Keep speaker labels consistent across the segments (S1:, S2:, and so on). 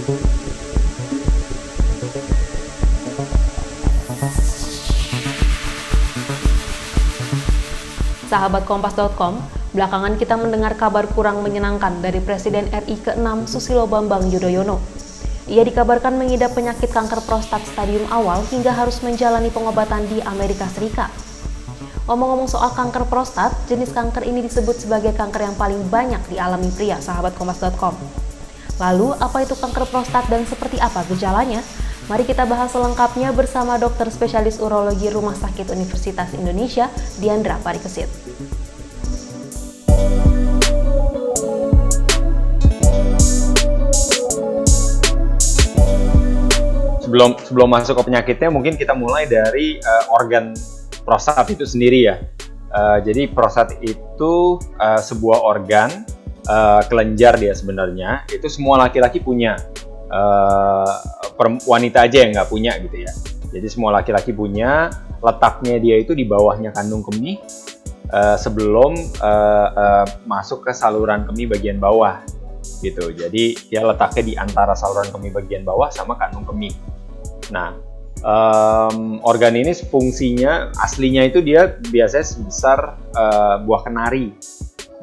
S1: Sahabat Kompas.com, belakangan kita mendengar kabar kurang menyenangkan dari Presiden RI ke-6 Susilo Bambang Yudhoyono. Ia dikabarkan mengidap penyakit kanker prostat stadium awal hingga harus menjalani pengobatan di Amerika Serikat. Ngomong-ngomong soal kanker prostat, jenis kanker ini disebut sebagai kanker yang paling banyak dialami pria, sahabat Kompas.com. Lalu, apa itu kanker prostat dan seperti apa gejalanya? Mari kita bahas selengkapnya bersama dokter spesialis urologi Rumah Sakit Universitas Indonesia, Diandra Parikesit.
S2: Sebelum masuk ke penyakitnya, mungkin kita mulai dari organ prostat itu sendiri ya. Jadi prostat itu sebuah organ kelenjar dia sebenarnya. Itu semua laki-laki punya. Wanita aja yang nggak punya gitu ya. Jadi semua laki-laki punya. Letaknya dia itu di bawahnya kandung kemih sebelum masuk ke saluran kemih bagian bawah gitu. Jadi dia letaknya di antara saluran kemih bagian bawah sama kandung kemih. Nah, organ ini fungsinya aslinya itu dia biasanya sebesar buah kenari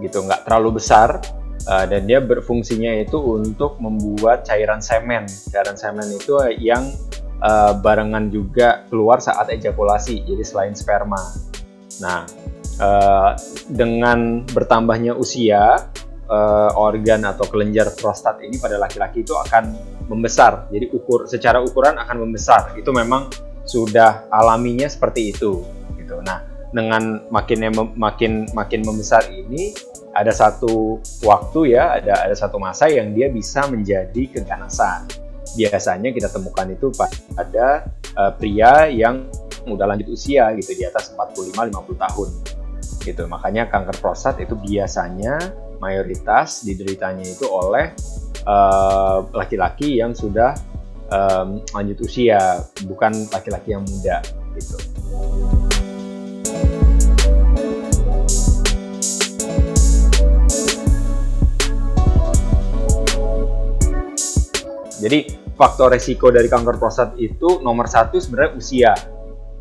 S2: gitu, nggak terlalu besar. Dan dia berfungsinya itu untuk membuat cairan semen. Cairan semen itu yang barengan juga keluar saat ejakulasi, jadi selain sperma. Nah, dengan bertambahnya usia, organ atau kelenjar prostat ini pada laki-laki itu akan membesar. Jadi secara ukuran akan membesar. Itu memang sudah alaminya seperti itu. Gitu. Nah, dengan makin membesar ini, ada satu waktu ya, ada satu masa yang dia bisa menjadi keganasan. Biasanya kita temukan itu pada pria yang udah lanjut usia gitu, di atas 45-50 tahun. Gitu. Makanya kanker prostat itu biasanya mayoritas dideritanya itu oleh laki-laki yang sudah lanjut usia, bukan laki-laki yang muda gitu. Jadi faktor resiko dari kanker prostat itu nomor satu sebenarnya usia.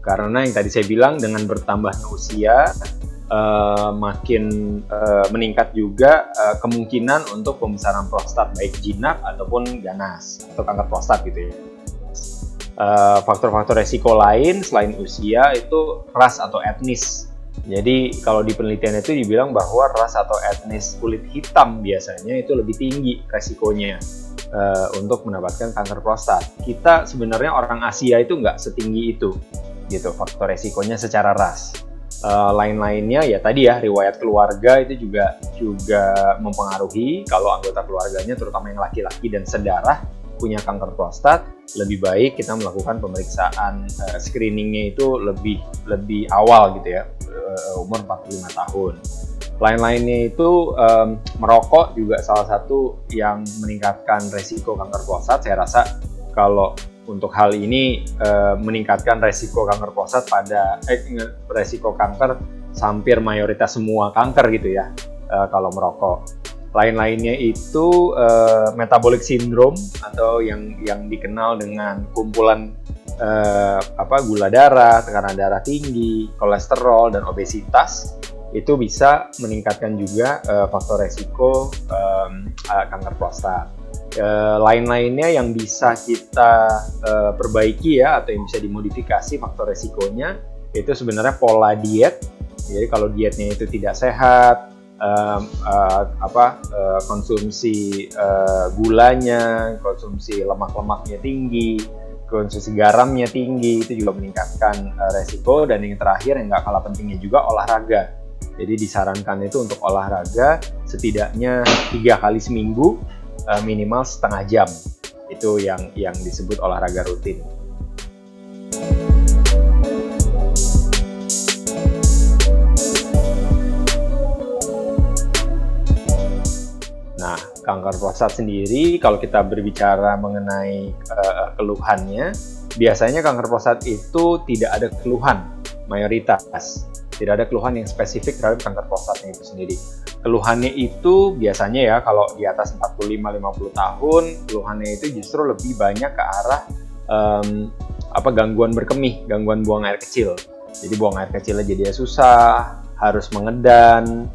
S2: Karena yang tadi saya bilang dengan bertambahnya usia makin meningkat juga kemungkinan untuk pembesaran prostat baik jinak ataupun ganas atau kanker prostat gitu ya. Faktor-faktor resiko lain selain usia itu ras atau etnis. Jadi kalau di penelitian itu dibilang bahwa ras atau etnis kulit hitam biasanya itu lebih tinggi resikonya untuk mendapatkan kanker prostat. Kita sebenarnya orang Asia itu nggak setinggi itu, gitu faktor resikonya secara ras. Lain-lainnya ya tadi ya, riwayat keluarga itu juga mempengaruhi. Kalau anggota keluarganya terutama yang laki-laki dan sedarah punya kanker prostat, lebih baik kita melakukan pemeriksaan screeningnya itu lebih awal gitu ya, umur 45 tahun. Lain-lainnya itu merokok juga salah satu yang meningkatkan resiko kanker prostat. Saya rasa kalau untuk hal ini meningkatkan resiko kanker prostat resiko kanker hampir mayoritas semua kanker gitu ya kalau merokok. Lain-lainnya itu metabolic syndrome atau yang dikenal dengan kumpulan gula darah, tekanan darah tinggi, kolesterol dan obesitas. Itu bisa meningkatkan juga faktor resiko kanker prostat. Lain-lainnya yang bisa kita perbaiki ya, atau yang bisa dimodifikasi faktor resikonya itu sebenarnya pola diet. Jadi kalau dietnya itu tidak sehat, konsumsi gulanya, konsumsi lemak-lemaknya tinggi, konsumsi garamnya tinggi, itu juga meningkatkan resiko. Dan yang terakhir yang nggak kalah pentingnya juga olahraga. Jadi disarankan itu untuk olahraga setidaknya 3 kali seminggu, minimal setengah jam. Itu yang disebut olahraga rutin. Nah, kanker prostat sendiri kalau kita berbicara mengenai keluhannya, biasanya kanker prostat itu tidak ada keluhan mayoritas. Tidak ada keluhan yang spesifik terhadap kanker prostatnya itu sendiri. keluhannya itu biasanya ya kalau di atas 45-50 tahun, keluhannya itu justru lebih banyak ke arah gangguan berkemih, gangguan buang air kecil. Jadi buang air kecilnya jadi susah, harus mengedan,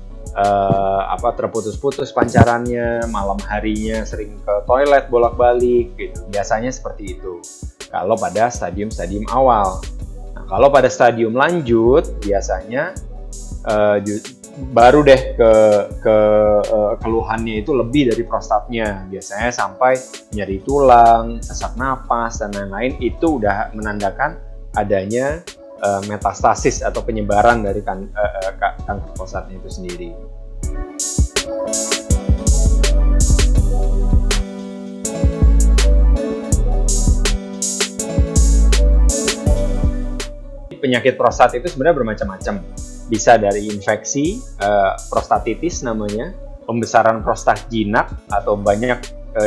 S2: terputus-putus pancarannya, malam harinya sering ke toilet bolak-balik gitu. Biasanya seperti itu. Kalau pada stadium-stadium awal. Nah, kalau pada stadium lanjut biasanya baru deh ke keluhannya itu lebih dari prostatnya. Biasanya sampai nyeri tulang, sesak napas dan lain-lain, itu udah menandakan adanya metastasis atau penyebaran dari kanker prostatnya itu sendiri. Penyakit prostat itu sebenarnya bermacam-macam. Bisa dari infeksi, prostatitis namanya, pembesaran prostat jinak, atau banyak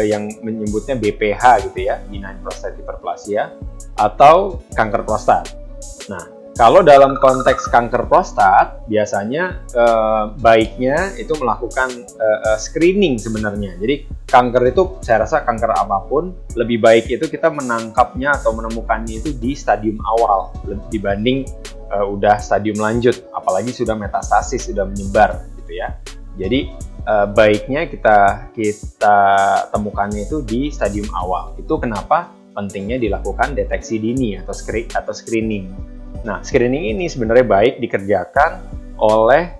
S2: yang menyebutnya BPH gitu ya, benign prostatic hyperplasia, atau kanker prostat. Nah, kalau dalam konteks kanker prostat, biasanya baiknya itu melakukan screening sebenarnya. Jadi kanker itu, saya rasa kanker apapun, lebih baik itu kita menangkapnya atau menemukannya itu di stadium awal dibanding udah stadium lanjut, apalagi sudah metastasis, sudah menyebar gitu ya. Jadi baiknya kita temukannya itu di stadium awal. Itu kenapa pentingnya dilakukan deteksi dini atau screening. Nah, screening ini sebenarnya baik dikerjakan oleh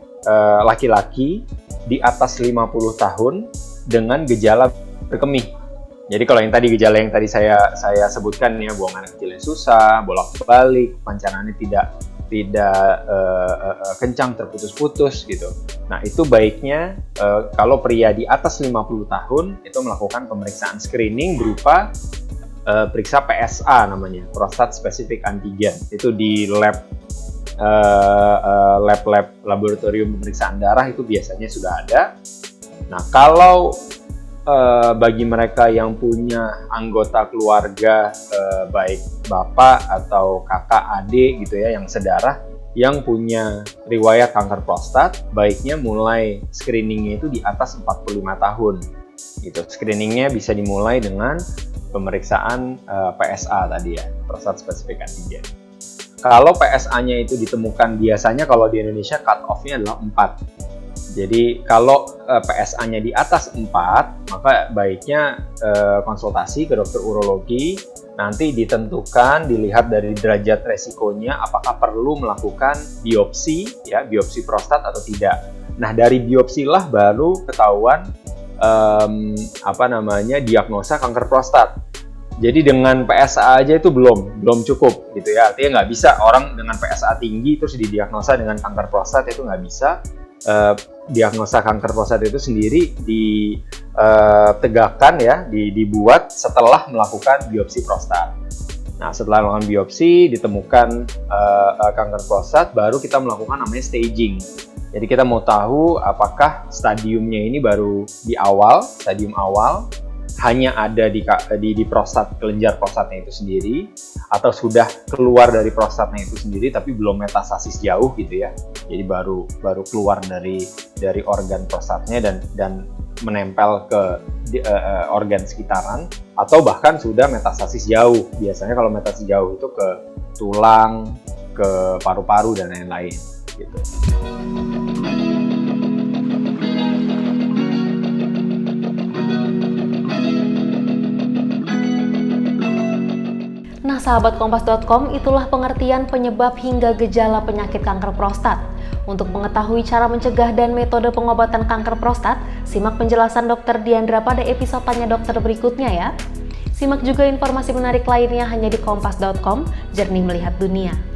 S2: laki-laki di atas 50 tahun dengan gejala berkemih. Jadi kalau gejala yang tadi saya sebutkan ya, buang air kecilnya susah, bolak-balik, pancarannya tidak kencang, terputus-putus gitu. Nah, itu baiknya kalau pria di atas 50 tahun itu melakukan pemeriksaan screening berupa periksa PSA namanya, prostat specific antigen. Itu di lab laboratorium pemeriksaan darah itu biasanya sudah ada. Nah, kalau bagi mereka yang punya anggota keluarga baik bapak atau kakak adik gitu ya yang sedarah yang punya riwayat kanker prostat, baiknya mulai screeningnya itu di atas 45 tahun gitu. Screeningnya bisa dimulai dengan pemeriksaan PSA tadi ya, prostat specific antigen. Kalau PSA-nya itu ditemukan biasanya kalau di Indonesia cut off-nya adalah 4. Jadi kalau PSA-nya di atas 4, maka baiknya konsultasi ke dokter urologi, nanti ditentukan, dilihat dari derajat resikonya, apakah perlu melakukan biopsi, ya, biopsi prostat atau tidak. Nah, dari biopsilah baru ketahuan diagnosa kanker prostat. Jadi dengan PSA aja itu belum cukup gitu ya. Artinya nggak bisa orang dengan PSA tinggi terus didiagnosa dengan kanker prostat, itu nggak bisa. Diagnosa kanker prostat itu sendiri ditegakkan ya, dibuat setelah melakukan biopsi prostat. Nah, setelah melakukan biopsi ditemukan kanker prostat, baru kita melakukan namanya staging. Jadi kita mau tahu apakah stadiumnya ini baru di awal, stadium awal, hanya ada di prostat, kelenjar prostatnya itu sendiri, atau sudah keluar dari prostatnya itu sendiri tapi belum metastasis jauh gitu ya. Jadi baru keluar dari organ prostatnya dan menempel ke organ sekitaran, atau bahkan sudah metastasis jauh. Biasanya kalau metastasis jauh itu ke tulang, ke paru-paru dan lain-lain gitu.
S1: Nah, sahabat Kompas.com, itulah pengertian penyebab hingga gejala penyakit kanker prostat. Untuk mengetahui cara mencegah dan metode pengobatan kanker prostat, simak penjelasan Dr. Diandra pada episode Tanya Dokter berikutnya ya. Simak juga informasi menarik lainnya hanya di Kompas.com, Jernih Melihat Dunia.